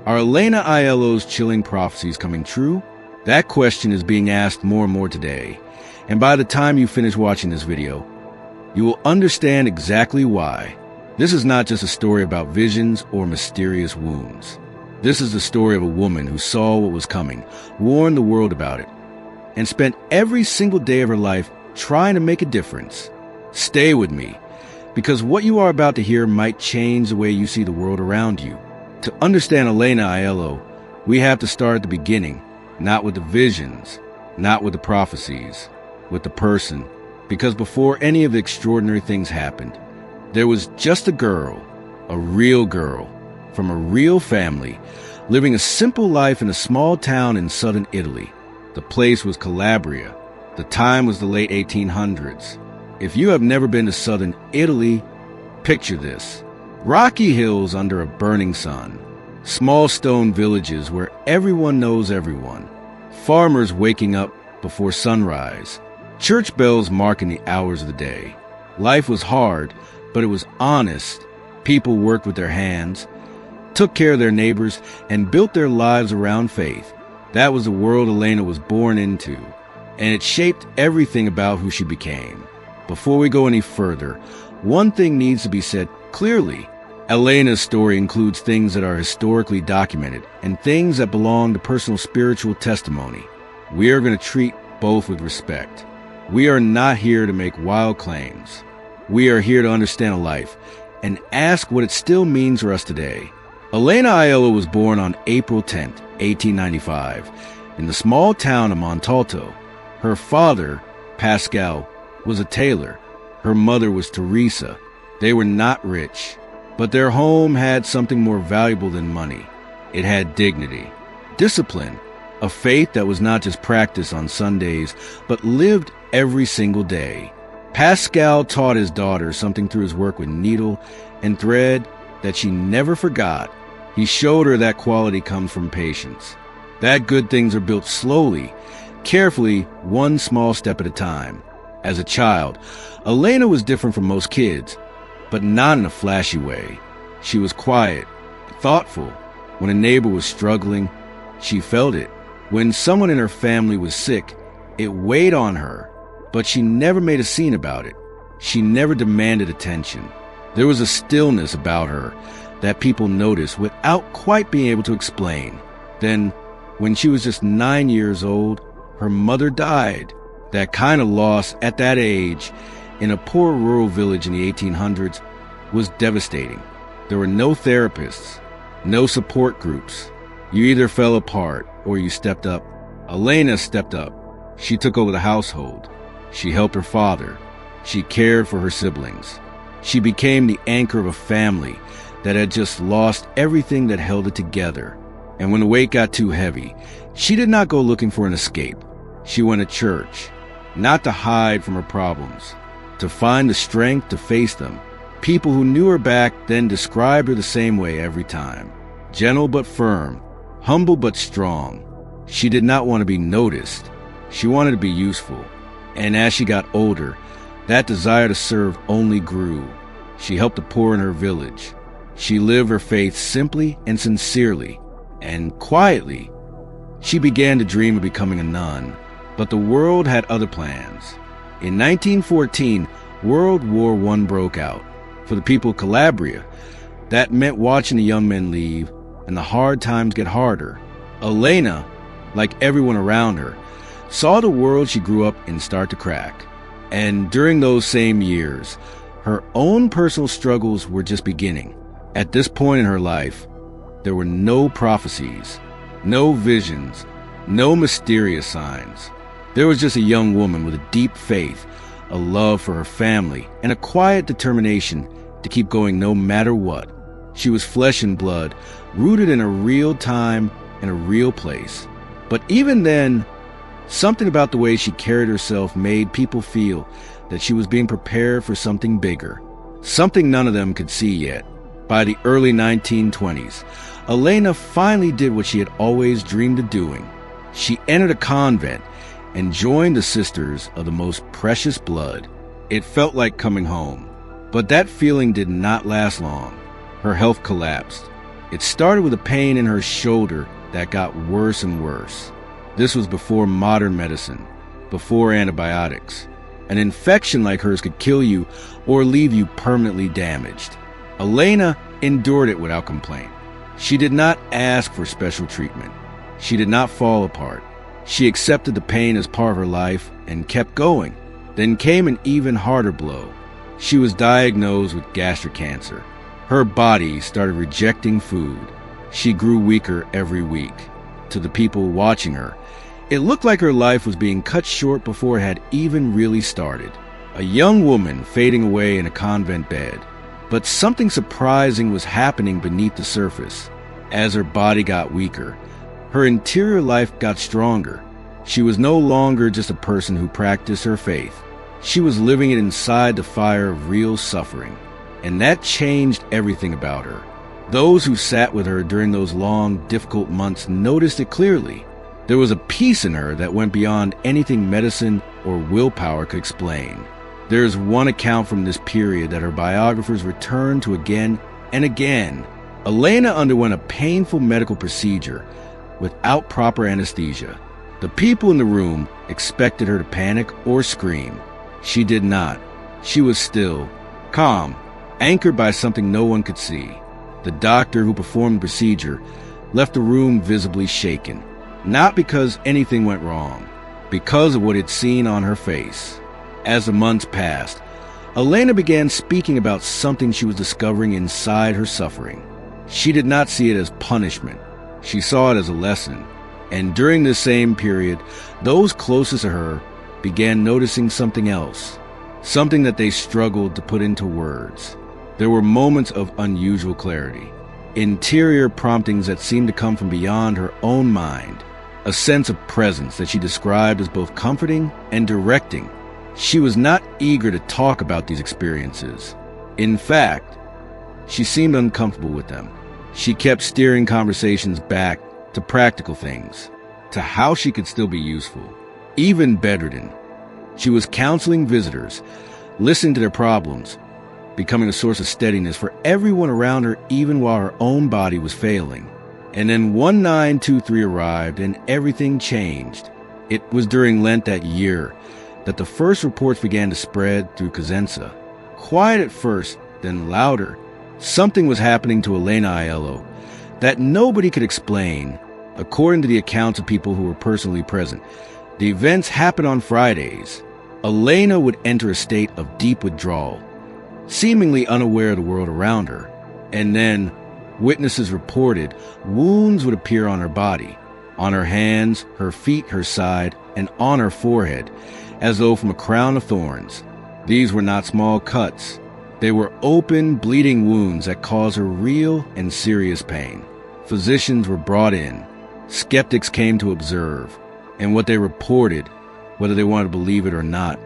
Are Elena Aiello's chilling prophecies coming true? That question is being asked more and more today, and by the time you finish watching this video, you will understand exactly why. This is not just a story about visions or mysterious wounds. This is the story of a woman who saw what was coming, warned the world about it, and spent every single day of her life trying to make a difference. Stay with me, because what you are about to hear might change the way you see the world around you. To understand Elena Aiello, we have to start at the beginning, not with the visions, not with the prophecies, with the person. Because before any of the extraordinary things happened, there was just a girl, a real girl, from a real family, living a simple life in a small town in southern Italy. The place was Calabria. The time was the late 1800s. If you have never been to southern Italy, picture this. Rocky hills under a burning sun. Small stone villages where everyone knows everyone. Farmers waking up before sunrise. Church bells marking the hours of the day. Life was hard, but it was honest. People worked with their hands, took care of their neighbors, and built their lives around faith. That was the world Elena was born into, and it shaped everything about who she became. Before we go any further, one thing needs to be said clearly. Elena's story includes things that are historically documented and things that belong to personal spiritual testimony. We are going to treat both with respect. We are not here to make wild claims. We are here to understand a life and ask what it still means for us today. Elena Aiello was born on April 10, 1895, in the small town of Montalto. Her father, Pascal, was a tailor. Her mother was Teresa. They were not rich, but their home had something more valuable than money. It had dignity, discipline, a faith that was not just practiced on Sundays, but lived every single day. Pascal taught his daughter something through his work with needle and thread that she never forgot. He showed her that quality comes from patience, that good things are built slowly, carefully, one small step at a time. As a child, Elena was different from most kids, but not in a flashy way. She was quiet, thoughtful. When a neighbor was struggling, she felt it. When someone in her family was sick, it weighed on her, but she never made a scene about it. She never demanded attention. There was a stillness about her that people noticed without quite being able to explain. Then, when she was just 9 years old, her mother died. That kind of loss at that age, in a poor rural village in the 1800s, was devastating. There were no therapists, no support groups. You either fell apart or you stepped up. Elena stepped up. She took over the household. She helped her father. She cared for her siblings. She became the anchor of a family that had just lost everything that held it together. And when the weight got too heavy, she did not go looking for an escape. She went to church, not to hide from her problems, to find the strength to face them. People who knew her back then described her the same way every time. Gentle but firm, humble but strong. She did not want to be noticed. She wanted to be useful. And as she got older, that desire to serve only grew. She helped the poor in her village. She lived her faith simply and sincerely, and quietly. She began to dream of becoming a nun, but the world had other plans. In 1914, World War I broke out. For the people of Calabria, that meant watching the young men leave and the hard times get harder. Elena, like everyone around her, saw the world she grew up in start to crack. And during those same years, her own personal struggles were just beginning. At this point in her life, there were no prophecies, no visions, no mysterious signs. There was just a young woman with a deep faith, a love for her family, and a quiet determination to keep going no matter what. She was flesh and blood, rooted in a real time and a real place. But even then, something about the way she carried herself made people feel that she was being prepared for something bigger, something none of them could see yet. By the early 1920s, Elena finally did what she had always dreamed of doing. She entered a convent and joined the Sisters of the Most Precious Blood. It felt like coming home, but that feeling did not last long. Her health collapsed. It started with a pain in her shoulder that got worse and worse. This was before modern medicine, before antibiotics. An infection like hers could kill you or leave you permanently damaged. Elena endured it without complaint. She did not ask for special treatment. She did not fall apart. She accepted the pain as part of her life and kept going. Then came an even harder blow. She was diagnosed with gastric cancer. Her body started rejecting food. She grew weaker every week. To the people watching her, it looked like her life was being cut short before it had even really started. A young woman fading away in a convent bed. But something surprising was happening beneath the surface. As her body got weaker, her interior life got stronger. She was no longer just a person who practiced her faith. She was living it inside the fire of real suffering. And that changed everything about her. Those who sat with her during those long, difficult months noticed it clearly. There was a peace in her that went beyond anything medicine or willpower could explain. There is one account from this period that her biographers return to again and again. Elena underwent a painful medical procedure without proper anesthesia. The people in the room expected her to panic or scream. She did not. She was still, calm, anchored by something no one could see. The doctor who performed the procedure left the room visibly shaken, not because anything went wrong, because of what he'd seen on her face. As the months passed, Elena began speaking about something she was discovering inside her suffering. She did not see it as punishment. She saw it as a lesson. And during this same period, those closest to her began noticing something else, something that they struggled to put into words. There were moments of unusual clarity, interior promptings that seemed to come from beyond her own mind, a sense of presence that she described as both comforting and directing. She was not eager to talk about these experiences. In fact, she seemed uncomfortable with them. She kept steering conversations back to practical things, to how she could still be useful, even bedridden. She was counseling visitors, listening to their problems, becoming a source of steadiness for everyone around her even while her own body was failing. And then 1923 arrived and everything changed. It was during Lent that year that the first reports began to spread through Cosenza. Quiet at first, then louder. Something was happening to Elena Aiello that nobody could explain. According to the accounts of people who were personally present, the events happened on Fridays. Elena would enter a state of deep withdrawal, seemingly unaware of the world around her. And then, witnesses reported, wounds would appear on her body, on her hands, her feet, her side, and on her forehead, as though from a crown of thorns. These were not small cuts. They were open, bleeding wounds that caused her real and serious pain. Physicians were brought in. Skeptics came to observe. And what they reported, whether they wanted to believe it or not,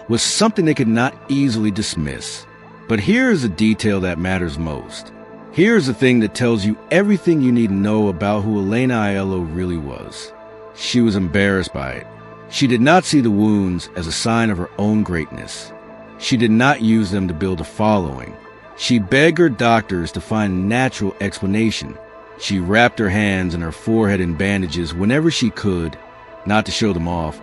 was something they could not easily dismiss. But here is the detail that matters most. Here is the thing that tells you everything you need to know about who Elena Aiello really was. She was embarrassed by it. She did not see the wounds as a sign of her own greatness. She did not use them to build a following. She begged her doctors to find a natural explanation. She wrapped her hands and her forehead in bandages whenever she could, not to show them off,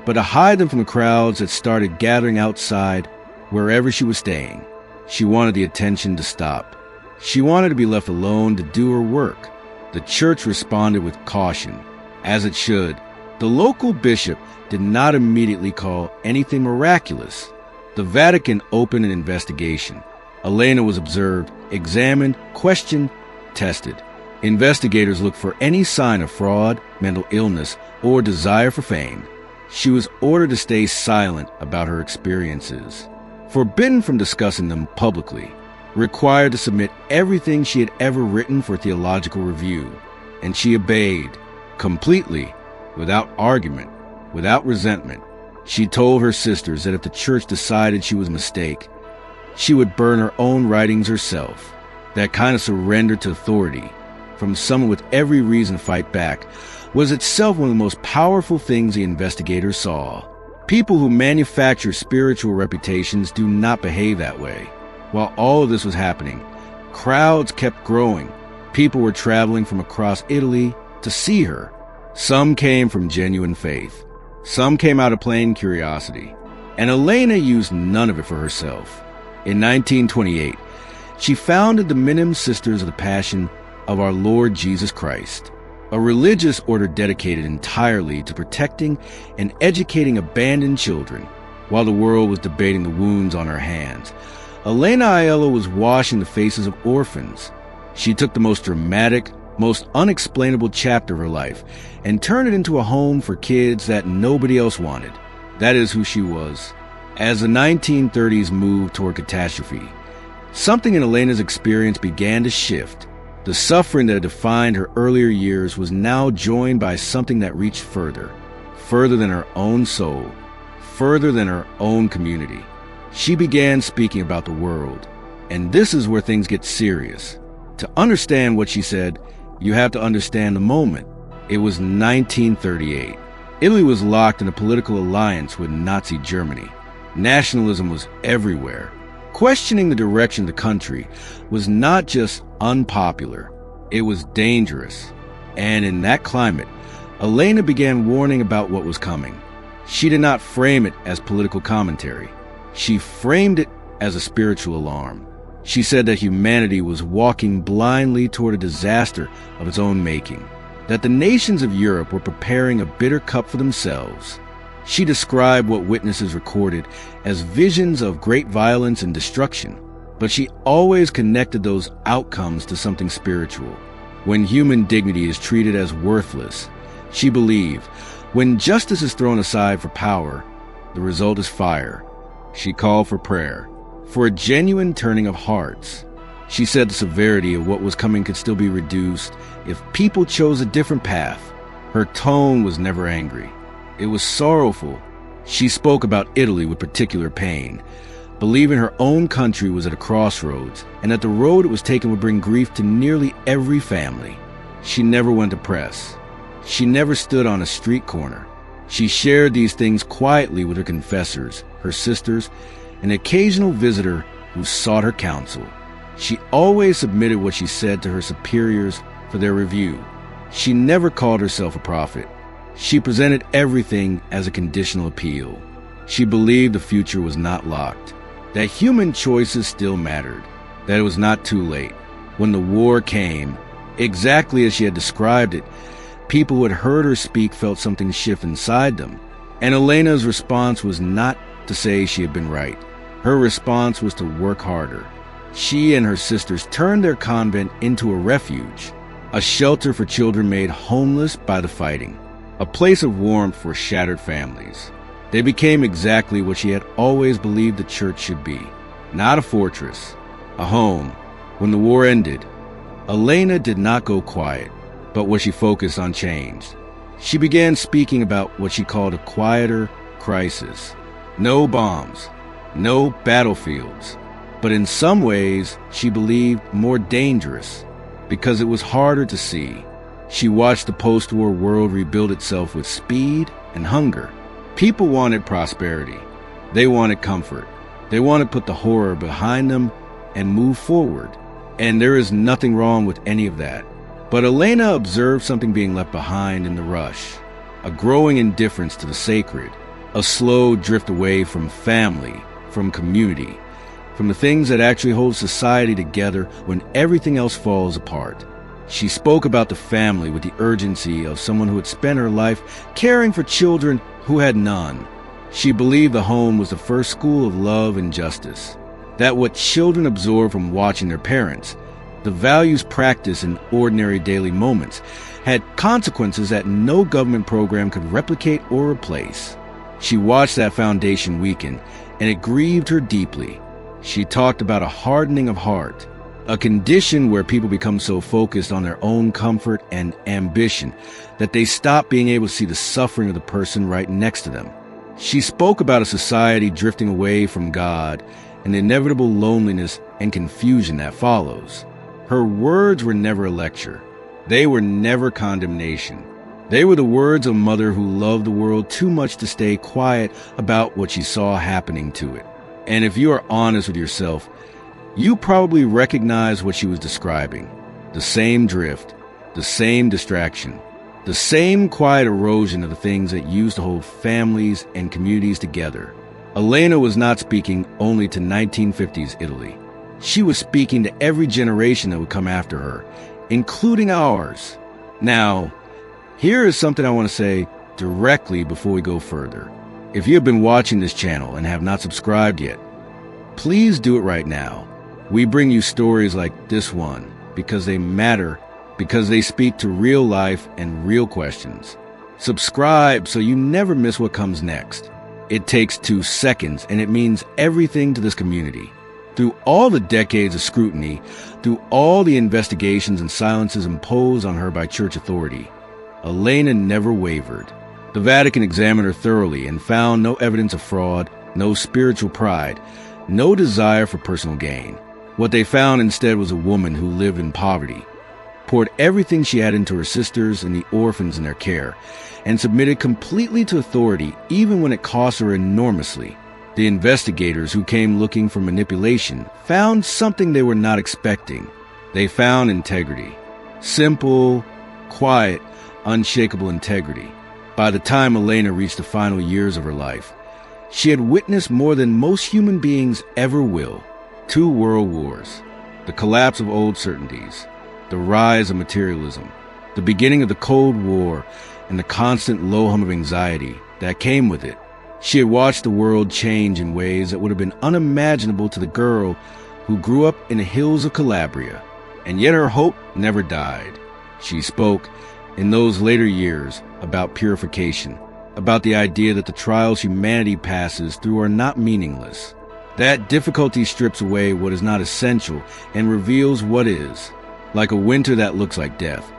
but to hide them from the crowds that started gathering outside wherever she was staying. She wanted the attention to stop. She wanted to be left alone to do her work. The church responded with caution, as it should. The local bishop did not immediately call anything miraculous. The Vatican opened an investigation. Elena was observed, examined, questioned, tested. Investigators looked for any sign of fraud, mental illness, or desire for fame. She was ordered to stay silent about her experiences, forbidden from discussing them publicly, required to submit everything she had ever written for theological review. And she obeyed, completely, without argument, without resentment. She told her sisters that if the church decided she was a mistake, she would burn her own writings herself. That kind of surrender to authority from someone with every reason to fight back was itself one of the most powerful things the investigators saw. People who manufacture spiritual reputations do not behave that way. While all of this was happening, crowds kept growing. People were traveling from across Italy to see her. Some came from genuine faith. Some came out of plain curiosity. And Elena used none of it for herself. In 1928, she founded the Minim Sisters of the Passion of our Lord Jesus Christ, a religious order dedicated entirely to protecting and educating abandoned children. While the world was debating the wounds on her hands, Elena Aiello was washing the faces of orphans. She took the most dramatic, most unexplainable chapter of her life and turned it into a home for kids that nobody else wanted. That is who she was. As the 1930s moved toward catastrophe, something in Elena's experience began to shift. The suffering that had defined her earlier years was now joined by something that reached further than her own soul, further than her own community. She began speaking about the world, and this is where things get serious. To understand what she said, you have to understand the moment. It was 1938. Italy was locked in a political alliance with Nazi Germany. Nationalism was everywhere. Questioning the direction of the country was not just unpopular, it was dangerous. And in that climate, Elena began warning about what was coming. She did not frame it as political commentary. She framed it as a spiritual alarm. She said that humanity was walking blindly toward a disaster of its own making, that the nations of Europe were preparing a bitter cup for themselves. She described what witnesses recorded as visions of great violence and destruction, but she always connected those outcomes to something spiritual. When human dignity is treated as worthless, she believed, when justice is thrown aside for power, the result is fire. She called for prayer, for a genuine turning of hearts. She said the severity of what was coming could still be reduced if people chose a different path. Her tone was never angry. It was sorrowful. She spoke about Italy with particular pain, believing her own country was at a crossroads and that the road it was taking would bring grief to nearly every family. She never went to press. She never stood on a street corner. She shared these things quietly with her confessors, her sisters, an occasional visitor who sought her counsel. She always submitted what she said to her superiors for their review. She never called herself a prophet. She presented everything as a conditional appeal. She believed the future was not locked, that human choices still mattered, that it was not too late. When the war came, exactly as she had described it, people who had heard her speak felt something shift inside them. And Elena's response was not to say she had been right. Her response was to work harder. She and her sisters turned their convent into a refuge, a shelter for children made homeless by the fighting, a place of warmth for shattered families. They became exactly what she had always believed the church should be, not a fortress, a home. When the war ended, Elena did not go quiet, but what she focused on changed. She began speaking about what she called a quieter crisis. No bombs, no battlefields, but in some ways, she believed more dangerous, because it was harder to see. She watched the post-war world rebuild itself with speed and hunger. People wanted prosperity. They wanted comfort. They wanted to put the horror behind them and move forward. And there is nothing wrong with any of that. But Elena observed something being left behind in the rush, a growing indifference to the sacred, a slow drift away from family, from community, from the things that actually hold society together when everything else falls apart. She spoke about the family with the urgency of someone who had spent her life caring for children who had none. She believed the home was the first school of love and justice, that what children absorb from watching their parents, the values practiced in ordinary daily moments, had consequences that no government program could replicate or replace. She watched that foundation weaken, and it grieved her deeply. She talked about a hardening of heart, a condition where people become so focused on their own comfort and ambition that they stop being able to see the suffering of the person right next to them. She spoke about a society drifting away from God and the inevitable loneliness and confusion that follows. Her words were never a lecture. They were never condemnation. They were the words of a mother who loved the world too much to stay quiet about what she saw happening to it. And if you are honest with yourself, you probably recognize what she was describing. The same drift, the same distraction, the same quiet erosion of the things that used to hold families and communities together. Elena was not speaking only to 1950s Italy. She was speaking to every generation that would come after her, including ours. Now, here is something I want to say directly before we go further. If you have been watching this channel and have not subscribed yet, please do it right now. We bring you stories like this one because they matter, because they speak to real life and real questions. Subscribe so you never miss what comes next. It takes 2 seconds, and it means everything to this community. Through all the decades of scrutiny, through all the investigations and silences imposed on her by church authority, Elena never wavered. The Vatican examined her thoroughly and found no evidence of fraud, no spiritual pride, no desire for personal gain. What they found instead was a woman who lived in poverty, poured everything she had into her sisters and the orphans in their care, and submitted completely to authority even when it cost her enormously. The investigators who came looking for manipulation found something they were not expecting. They found integrity. Simple, quiet, unshakable integrity. By the time Elena reached the final years of her life, she had witnessed more than most human beings ever will. 2 world wars, the collapse of old certainties, the rise of materialism, the beginning of the Cold War, and the constant low hum of anxiety that came with it. She had watched the world change in ways that would have been unimaginable to the girl who grew up in the hills of Calabria, and yet her hope never died. She spoke, in those later years, about purification, about the idea that the trials humanity passes through are not meaningless, that difficulty strips away what is not essential and reveals what is, like a winter that looks like death,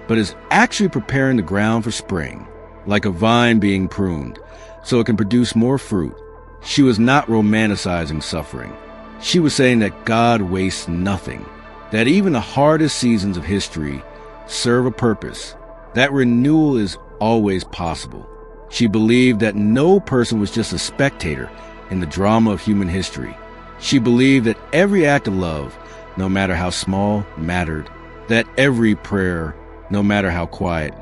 but is actually preparing the ground for spring, like a vine being pruned, so it can produce more fruit. She was not romanticizing suffering. She was saying that God wastes nothing, that even the hardest seasons of history serve a purpose, that renewal is always possible. She believed that no person was just a spectator in the drama of human history. She believed that every act of love, no matter how small, mattered, that every prayer, no matter how quiet,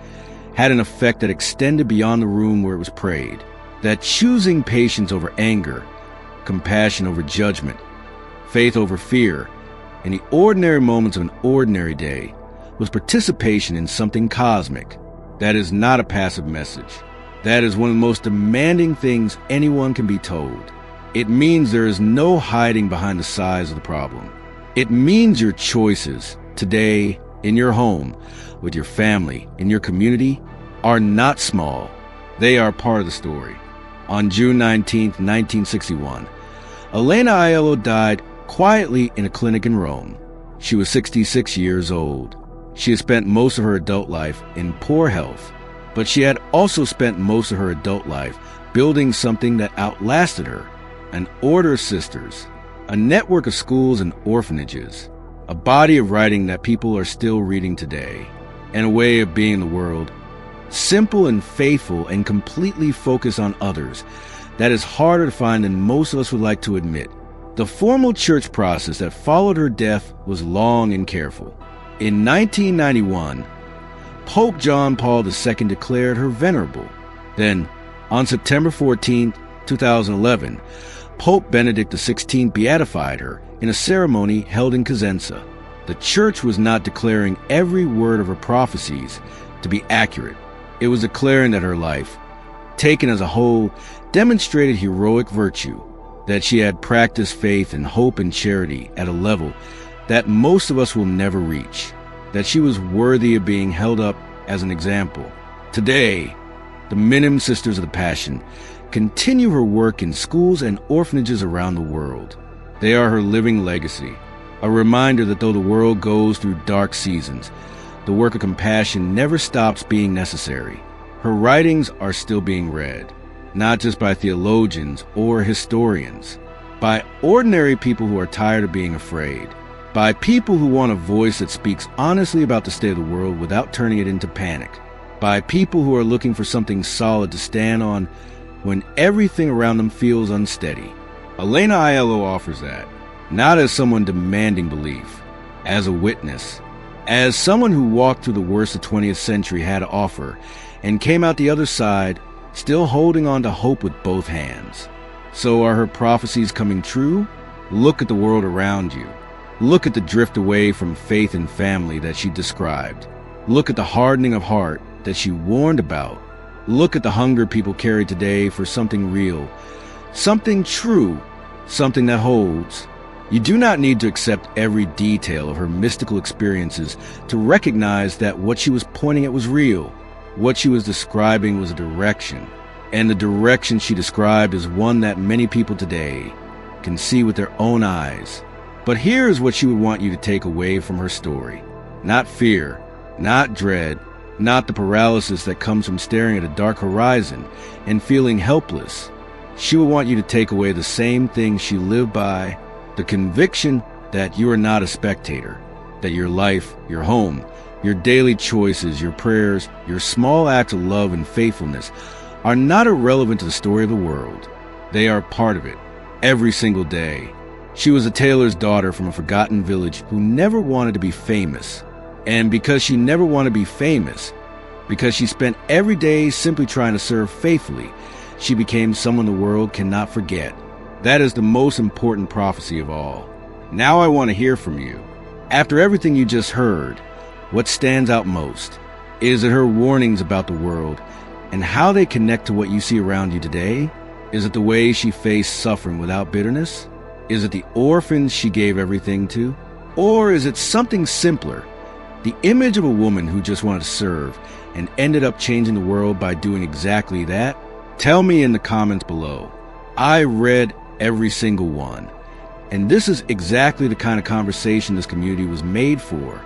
had an effect that extended beyond the room where it was prayed, that choosing patience over anger, compassion over judgment, faith over fear, in the ordinary moments of an ordinary day, was participation in something cosmic. That is not a passive message. That is one of the most demanding things anyone can be told. It means there is no hiding behind the size of the problem. It means your choices today, in your home, with your family, in your community, are not small. They are part of the story. On June 19, 1961, Elena Aiello died quietly in a clinic in Rome. She was 66 years old. She had spent most of her adult life in poor health, but she had also spent most of her adult life building something that outlasted her: an order of sisters, a network of schools and orphanages, a body of writing that people are still reading today, and a way of being in the world, simple and faithful and completely focused on others, that is harder to find than most of us would like to admit. The formal church process that followed her death was long and careful. In 1991, Pope John Paul II declared her venerable. Then, on September 14, 2011, Pope Benedict XVI beatified her in a ceremony held in Cosenza. The church was not declaring every word of her prophecies to be accurate. It was declaring that her life, taken as a whole, demonstrated heroic virtue, that she had practiced faith and hope and charity at a level that most of us will never reach, that she was worthy of being held up as an example. Today, the Minim Sisters of the Passion continue her work in schools and orphanages around the world. They are her living legacy, a reminder that though the world goes through dark seasons, the work of compassion never stops being necessary. Her writings are still being read, not just by theologians or historians, by ordinary people who are tired of being afraid, by people who want a voice that speaks honestly about the state of the world without turning it into panic, by people who are looking for something solid to stand on when everything around them feels unsteady. Elena Aiello offers that, not as someone demanding belief, as a witness, As someone who walked through the worst the 20th century had to offer and came out the other side, still holding on to hope with both hands. So are her prophecies coming true? Look at the world around you. Look at the drift away from faith and family that she described. Look at the hardening of heart that she warned about. Look at the hunger people carry today for something real, something true, something that holds. You do not need to accept every detail of her mystical experiences to recognize that what she was pointing at was real. What she was describing was a direction, and the direction she described is one that many people today can see with their own eyes. But here is what she would want you to take away from her story. Not fear, not dread, not the paralysis that comes from staring at a dark horizon and feeling helpless. She would want you to take away the same thing she lived by, the conviction that you are not a spectator, that your life, your home, your daily choices, your prayers, your small acts of love and faithfulness are not irrelevant to the story of the world. They are part of it, every single day. She was a tailor's daughter from a forgotten village who never wanted to be famous. And because she never wanted to be famous, because she spent every day simply trying to serve faithfully, she became someone the world cannot forget. That is the most important prophecy of all. Now I want to hear from you. After everything you just heard, what stands out most? Is it her warnings about the world and how they connect to what you see around you today? Is it the way she faced suffering without bitterness? Is it the orphans she gave everything to? Or is it something simpler? The image of a woman who just wanted to serve and ended up changing the world by doing exactly that? Tell me in the comments below. I read every single one. And this is exactly the kind of conversation this community was made for.